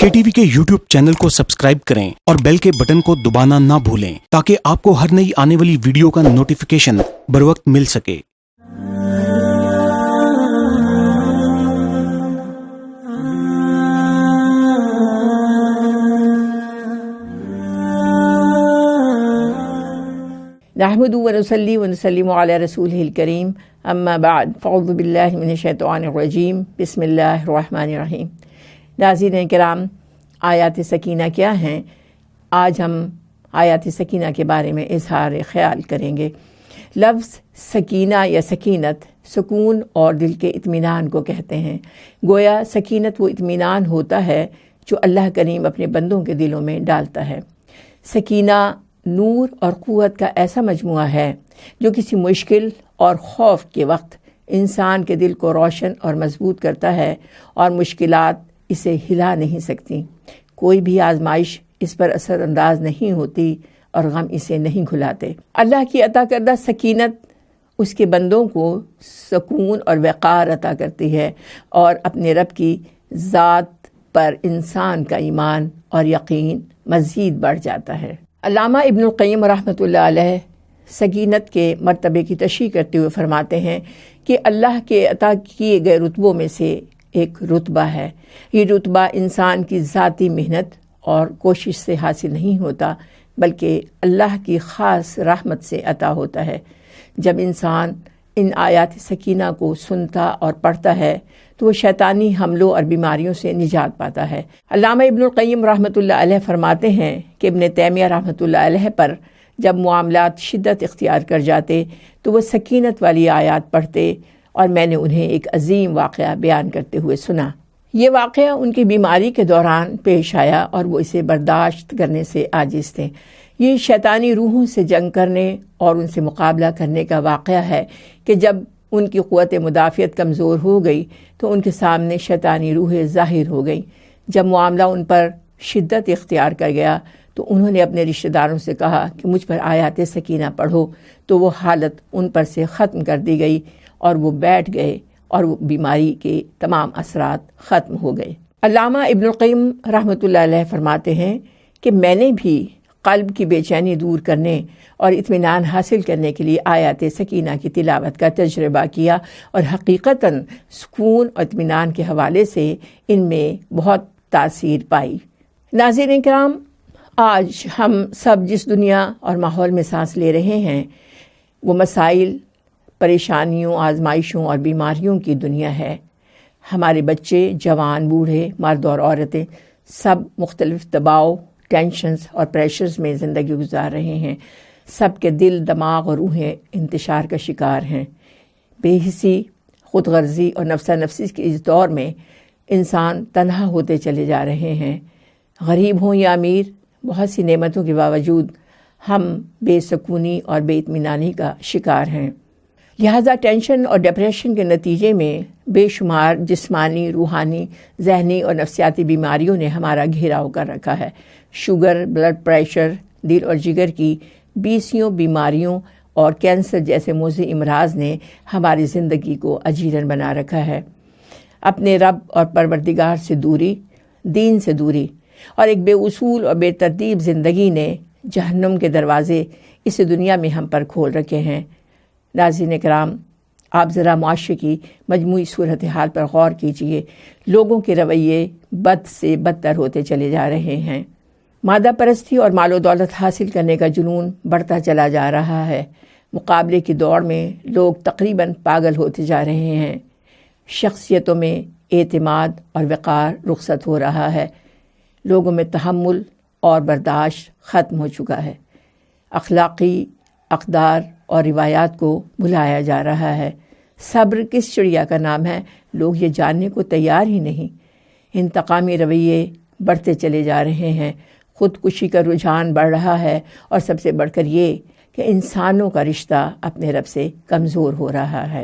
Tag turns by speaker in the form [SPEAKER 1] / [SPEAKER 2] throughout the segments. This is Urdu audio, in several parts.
[SPEAKER 1] KTV کے YouTube چینل کو سبسکرائب کریں اور بیل کے بٹن کو دبانا نہ بھولیں تاکہ آپ کو ہر نئی آنے والی ویڈیو کا نوٹیفیکیشن بروقت مل سکے۔
[SPEAKER 2] نحمد ونصلی ونسلم علی رسولہ الکریم اما بعد فاعوذ باللہ من الشیطان الرجیم بسم اللہ الرحمن الرحیم۔ ناظرین کرام، آیات سکینہ کیا ہیں؟ آج ہم آیات سکینہ کے بارے میں اظہار خیال کریں گے۔ لفظ سکینہ یا سکینت سکون اور دل کے اطمینان کو کہتے ہیں۔ گویا سکینت وہ اطمینان ہوتا ہے جو اللہ کریم اپنے بندوں کے دلوں میں ڈالتا ہے۔ سکینہ نور اور قوت کا ایسا مجموعہ ہے جو کسی مشکل اور خوف کے وقت انسان کے دل کو روشن اور مضبوط کرتا ہے اور مشکلات اسے ہلا نہیں سکتی۔ کوئی بھی آزمائش اس پر اثر انداز نہیں ہوتی اور غم اسے نہیں گھلاتے۔ اللہ کی عطا کردہ سکینت اس کے بندوں کو سکون اور وقار عطا کرتی ہے اور اپنے رب کی ذات پر انسان کا ایمان اور یقین مزید بڑھ جاتا ہے۔ علامہ ابن القیم رحمۃ اللہ علیہ سکینت کے مرتبے کی تشریح کرتے ہوئے فرماتے ہیں کہ اللہ کے عطا کیے گئے رتبوں میں سے ایک رتبہ ہے۔ یہ رتبہ انسان کی ذاتی محنت اور کوشش سے حاصل نہیں ہوتا بلکہ اللہ کی خاص رحمت سے عطا ہوتا ہے۔ جب انسان ان آیات سکینہ کو سنتا اور پڑھتا ہے تو وہ شیطانی حملوں اور بیماریوں سے نجات پاتا ہے۔ علامہ ابن القیم رحمۃ اللہ علیہ فرماتے ہیں کہ ابن تیمیہ رحمۃ اللہ علیہ پر جب معاملات شدت اختیار کر جاتے تو وہ سکینت والی آیات پڑھتے اور میں نے انہیں ایک عظیم واقعہ بیان کرتے ہوئے سنا۔ یہ واقعہ ان کی بیماری کے دوران پیش آیا اور وہ اسے برداشت کرنے سے عاجز تھے۔ یہ شیطانی روحوں سے جنگ کرنے اور ان سے مقابلہ کرنے کا واقعہ ہے کہ جب ان کی قوت مدافعت کمزور ہو گئی تو ان کے سامنے شیطانی روحیں ظاہر ہو گئیں۔ جب معاملہ ان پر شدت اختیار کر گیا تو انہوں نے اپنے رشتہ داروں سے کہا کہ مجھ پر آیات سکینہ پڑھو، تو وہ حالت ان پر سے ختم کر دی گئی اور وہ بیٹھ گئے اور وہ بیماری کے تمام اثرات ختم ہو گئے۔ علامہ ابن القیم رحمۃ اللہ علیہ فرماتے ہیں کہ میں نے بھی قلب کی بے چینی دور کرنے اور اطمینان حاصل کرنے کے لیے آیات سکینہ کی تلاوت کا تجربہ کیا اور حقیقتاً سکون اور اطمینان کے حوالے سے ان میں بہت تاثیر پائی۔ ناظرین کرام، آج ہم سب جس دنیا اور ماحول میں سانس لے رہے ہیں وہ مسائل، پریشانیوں، آزمائشوں اور بیماریوں کی دنیا ہے۔ ہمارے بچے، جوان، بوڑھے، مرد اور عورتیں سب مختلف دباؤ، ٹینشنز اور پریشرز میں زندگی گزار رہے ہیں۔ سب کے دل، دماغ اور روحیں انتشار کا شکار ہیں۔ بے حسی، خود غرضی اور نفسہ نفسی کے اس دور میں انسان تنہا ہوتے چلے جا رہے ہیں۔ غریب ہوں یا امیر، بہت سی نعمتوں کے باوجود ہم بے سکونی اور بے اطمینانی کا شکار ہیں۔ لہٰذا ٹینشن اور ڈپریشن کے نتیجے میں بے شمار جسمانی، روحانی، ذہنی اور نفسیاتی بیماریوں نے ہمارا گھیراؤ کر رکھا ہے۔ شوگر، بلڈ پریشر، دل اور جگر کی 20 بیماریوں اور کینسر جیسے موذی امراض نے ہماری زندگی کو اجیرن بنا رکھا ہے۔ اپنے رب اور پروردگار سے دوری، دین سے دوری اور ایک بے اصول اور بے ترتیب زندگی نے جہنم کے دروازے اس دنیا میں ہم پر کھول رکھے ہیں۔ ناظرین کرام، آپ ذرا معاشرے کی مجموعی صورتحال پر غور کیجیے۔ لوگوں کے رویے بد سے بدتر ہوتے چلے جا رہے ہیں۔ مادہ پرستی اور مال و دولت حاصل کرنے کا جنون بڑھتا چلا جا رہا ہے۔ مقابلے کی دوڑ میں لوگ تقریباً پاگل ہوتے جا رہے ہیں۔ شخصیتوں میں اعتماد اور وقار رخصت ہو رہا ہے۔ لوگوں میں تحمل اور برداشت ختم ہو چکا ہے۔ اخلاقی اقدار اور روایات کو بھلایا جا رہا ہے۔ صبر کس چڑیا کا نام ہے، لوگ یہ جاننے کو تیار ہی نہیں۔ انتقامی رویے بڑھتے چلے جا رہے ہیں۔ خودکشی کا رجحان بڑھ رہا ہے اور سب سے بڑھ کر یہ کہ انسانوں کا رشتہ اپنے رب سے کمزور ہو رہا ہے۔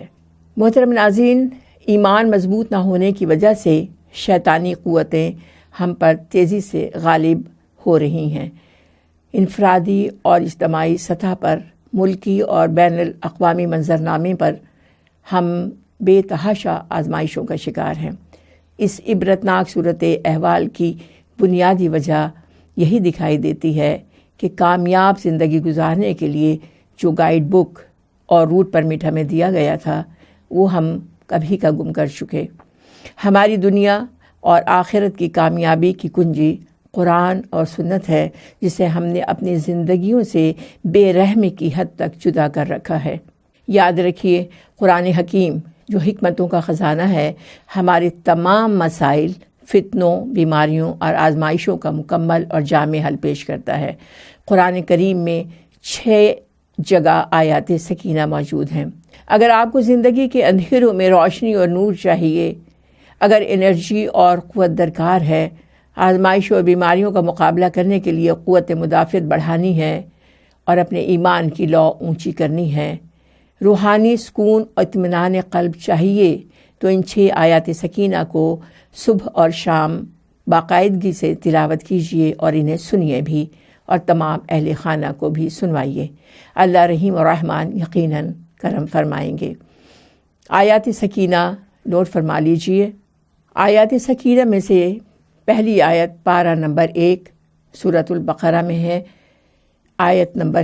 [SPEAKER 2] محترم ناظرین، ایمان مضبوط نہ ہونے کی وجہ سے شیطانی قوتیں ہم پر تیزی سے غالب ہو رہی ہیں۔ انفرادی اور اجتماعی سطح پر، ملکی اور بین الاقوامی منظرنامے پر ہم بے تحاشا آزمائشوں کا شکار ہیں۔ اس عبرتناک صورت احوال کی بنیادی وجہ یہی دکھائی دیتی ہے کہ کامیاب زندگی گزارنے کے لیے جو گائیڈ بک اور روٹ پرمٹ ہمیں دیا گیا تھا وہ ہم کبھی کا گم کر چکے۔ ہماری دنیا اور آخرت کی کامیابی کی کنجی قرآن اور سنت ہے، جسے ہم نے اپنی زندگیوں سے بے رحمی کی حد تک جدا کر رکھا ہے۔ یاد رکھیے، قرآن حکیم جو حکمتوں کا خزانہ ہے، ہمارے تمام مسائل، فتنوں، بیماریوں اور آزمائشوں کا مکمل اور جامع حل پیش کرتا ہے۔ قرآن کریم میں 6 جگہ آیات سکینہ موجود ہیں۔ اگر آپ کو زندگی کے اندھیروں میں روشنی اور نور چاہیے، اگر انرجی اور قوت درکار ہے، آزمائشوں اور بیماریوں کا مقابلہ کرنے کے لیے قوت مدافعت بڑھانی ہے اور اپنے ایمان کی لو اونچی کرنی ہے، روحانی سکون اور اطمینان قلب چاہیے، تو ان 6 آیات سکینہ کو صبح اور شام باقاعدگی سے تلاوت کیجیے اور انہیں سنیے بھی، اور تمام اہل خانہ کو بھی سنوائیے۔ اللہ رحیم و رحمان یقیناً کرم فرمائیں گے۔ آیات سکینہ نوٹ فرما لیجیے۔ آیات سکینہ میں سے پہلی آیت پارہ نمبر 1 سورۃ البقرہ میں ہے، آیت نمبر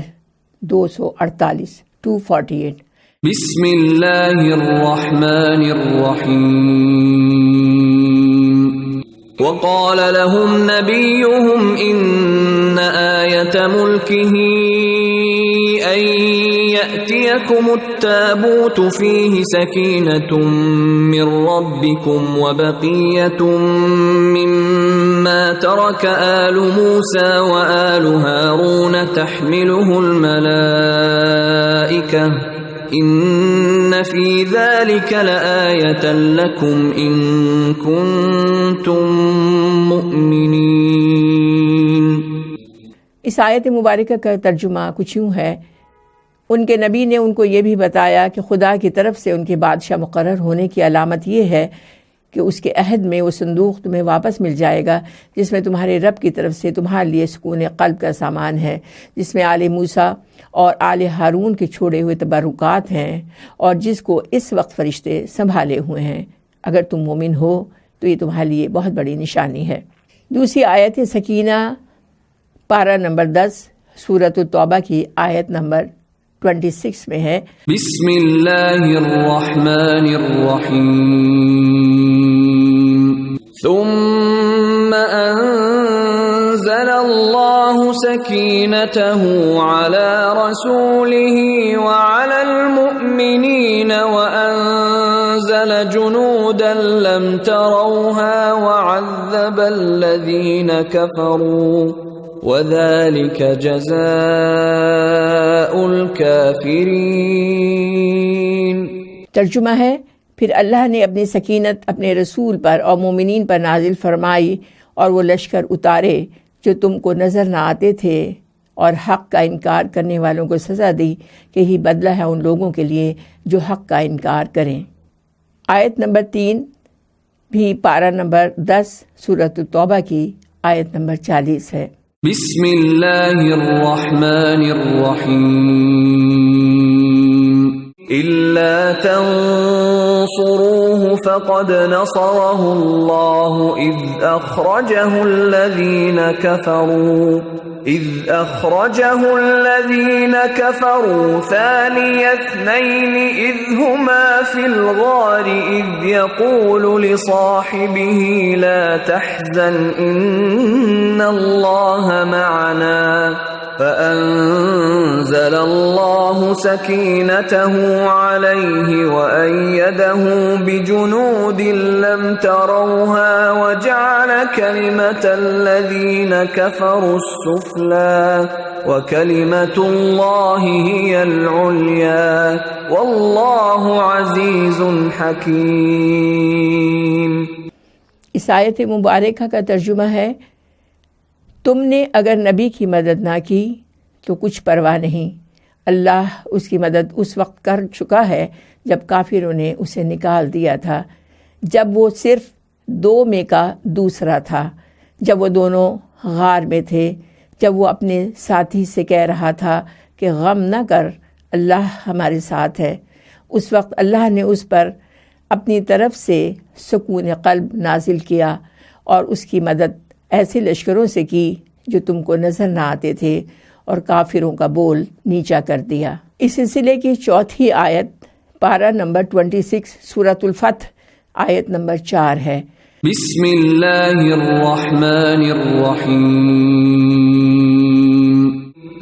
[SPEAKER 2] 248 248۔
[SPEAKER 3] بسم اللہ الرحمن الرحیم۔ وقال لهم نبيهم إن آية ملكه أن يأتيكم التابوت فيه سكينة من ربكم وبقية مما ترك آل موسى وآل هارون تحمله الملائكة إن في ذلك لآية لكم إن كنتم مؤمنين۔
[SPEAKER 2] اس آیت مبارکہ کا ترجمہ کچھ یوں ہے، ان کے نبی نے ان کو یہ بھی بتایا کہ خدا کی طرف سے ان کے بادشاہ مقرر ہونے کی علامت یہ ہے کہ اس کے عہد میں وہ صندوق تمہیں واپس مل جائے گا، جس میں تمہارے رب کی طرف سے تمہارے لیے سکون قلب کا سامان ہے، جس میں آل موسیٰ اور آل ہارون کے چھوڑے ہوئے تبرکات ہیں، اور جس کو اس وقت فرشتے سنبھالے ہوئے ہیں۔ اگر تم مومن ہو تو یہ تمہارے لیے بہت بڑی نشانی ہے۔ دوسری آیت سکینہ پارہ نمبر 10 سورۃ التوبہ کی آیت نمبر 26 میں ہے۔
[SPEAKER 3] بسم اللہ الرحمن الرحیم۔ ثم انزل اللہ سکینتہ علی رسولہ وعلی المؤمنین وانزل جنودا لم تروها وعذب الذین کفروا وَذَلِكَ جَزَاءُ الْكَافِرِينَ۔
[SPEAKER 2] ترجمہ ہے، پھر اللہ نے اپنی سکینت اپنے رسول پر اور مومنین پر نازل فرمائی اور وہ لشکر اتارے جو تم کو نظر نہ آتے تھے، اور حق کا انکار کرنے والوں کو سزا دی کہ ہی بدلہ ہے ان لوگوں کے لیے جو حق کا انکار کریں۔ آیت نمبر 3 بھی پارہ نمبر 10 سورۃ التوبہ کی آیت نمبر 40 ہے۔
[SPEAKER 3] بسم اللہ الرحمن الرحیم۔ إِلَّا تَنصُرُوهُ فَقَدْ نَصَرَهُ اللَّهُ إِذْ أَخْرَجَهُ الَّذِينَ كَفَرُوا ثَانِيَ اثْنَيْنِ إِذْ هُمَا فِي الْغَارِ إِذْ يَقُولُ لِصَاحِبِهِ لَا تَحْزَنْ إِنَّ اللَّهَ مَعَنَا فَأَنزَلَ اللَّهُ سَكِينَتَهُ عَلَيْهِ وَأَيَّدَهُ بِجُنُودٍ لَّمْ تَرَوْهَا وَجَعَلَ كَلِمَةَ الَّذِينَ كَفَرُوا السُّفْلَىٰ وَكَلِمَةُ اللَّهِ هِيَ الْعُلْيَا وَاللَّهُ عَزِيزٌ حَكِيمٌ۔
[SPEAKER 2] اس آیت مبارکہ کا ترجمہ ہے، تم نے اگر نبی کی مدد نہ کی تو کچھ پرواہ نہیں، اللہ اس کی مدد اس وقت کر چکا ہے جب کافروں نے اسے نکال دیا تھا، جب وہ صرف 2 میں کا دوسرا تھا، جب وہ دونوں غار میں تھے، جب وہ اپنے ساتھی سے کہہ رہا تھا کہ غم نہ کر، اللہ ہمارے ساتھ ہے۔ اس وقت اللہ نے اس پر اپنی طرف سے سکون قلب نازل کیا اور اس کی مدد ایسے لشکروں سے کی جو تم کو نظر نہ آتے تھے، اور کافروں کا بول نیچا کر دیا۔ اس سلسلے کی چوتھی آیت پارہ نمبر 26 سورۃ الفتح آیت نمبر 4 ہے۔
[SPEAKER 3] بسم اللہ الرحمن الرحیم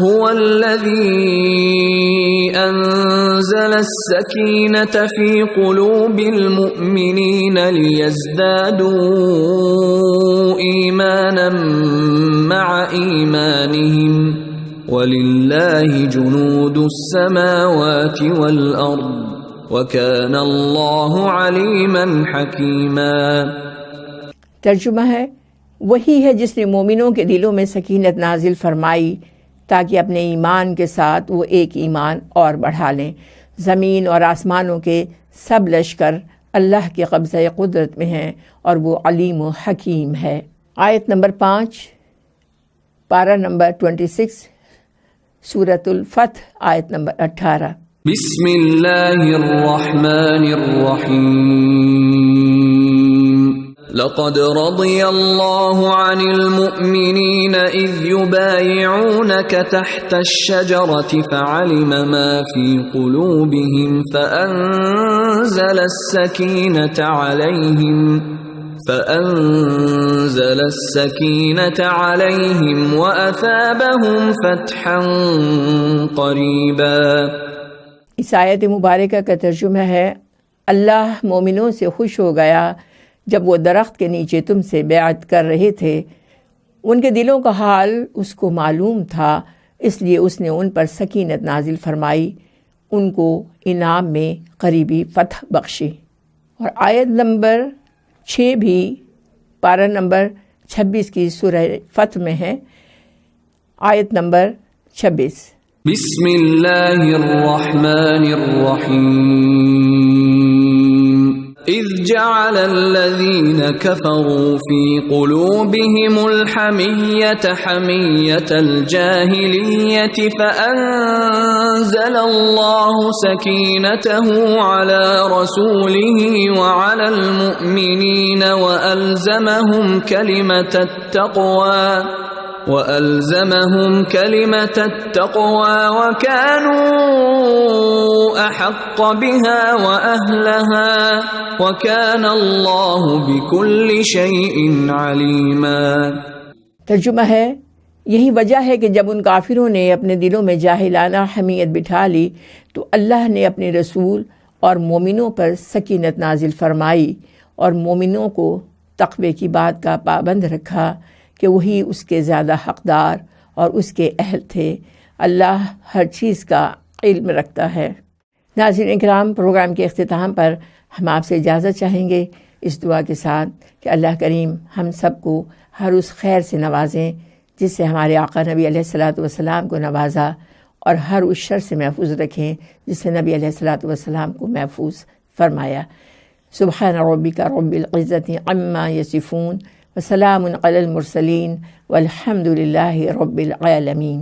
[SPEAKER 3] هو الذی انزل السکینة فی قلوب المؤمنین لیزدادوا ایمانا مع ایمانہم وَلِلَّهِ جُنُودُ السَّمَاوَاتِ وَالْأَرْضِ وَكَانَ اللَّهُ عَلِيمًا حَكِيمًا۔
[SPEAKER 2] ترجمہ ہے، وہی ہے جس نے مومنوں کے دلوں میں سکینت نازل فرمائی تاکہ اپنے ایمان کے ساتھ وہ ایک ایمان اور بڑھا لیں۔ زمین اور آسمانوں کے سب لشکر اللہ کے قبضہ قدرت میں ہیں اور وہ علیم و حکیم ہے۔ آیت نمبر 5 پارہ نمبر 26 سورۃ الفتح آیت نمبر 18۔
[SPEAKER 3] بسم اللہ الرحمن الرحیم لقد رضی اللہ عن المؤمنین اذ یبایعونک تحت الشجرة فعلم ما فی قلوبهم فأنزل السکینة علیہم وأثابهم فتحا قریبا۔
[SPEAKER 2] اس آیت مبارکہ کا ترجمہ ہے، اللہ مومنوں سے خوش ہو گیا جب وہ درخت کے نیچے تم سے بیعت کر رہے تھے۔ ان کے دلوں کا حال اس کو معلوم تھا، اس لیے اس نے ان پر سکینت نازل فرمائی، ان کو انعام میں قریبی فتح بخشی۔ اور آیت نمبر 6 بھی پارہ نمبر 26 کی سورہ فتح میں ہے، آیت نمبر 26۔
[SPEAKER 3] بسم اللہ الرحمن الرحیم اذ جعل الذین کفروا فی قلوبهم الحمیة حمیة الجاہلیة فأنزل اللہ سکینته علی رسوله وعلی المؤمنین وألزمهم كلمة التقوى وكانوا أحق بها وأهلها وكان الله بكل شيء عليما۔
[SPEAKER 2] ترجمہ ہے، یہی وجہ ہے کہ جب ان کافروں نے اپنے دلوں میں جاہلانہ حمیت بٹھا لی تو اللہ نے اپنے رسول اور مومنوں پر سکینت نازل فرمائی اور مومنوں کو تقوی کی بات کا پابند رکھا کہ وہی اس کے زیادہ حقدار اور اس کے اہل تھے۔ اللہ ہر چیز کا علم رکھتا ہے۔ ناظرین کرام، پروگرام کے اختتام پر ہم آپ سے اجازت چاہیں گے اس دعا کے ساتھ کہ اللہ کریم ہم سب کو ہر اس خیر سے نوازیں جس سے ہمارے آقا نبی علیہ الصلاۃ والسلام کو نوازا، اور ہر اس شر سے محفوظ رکھیں جس سے نبی علیہ الصلاۃ والسلام کو محفوظ فرمایا۔ سبحان ربک رب العزۃ عما یصفون وسلام علی المرسلین والحمد للہ رب العالمین۔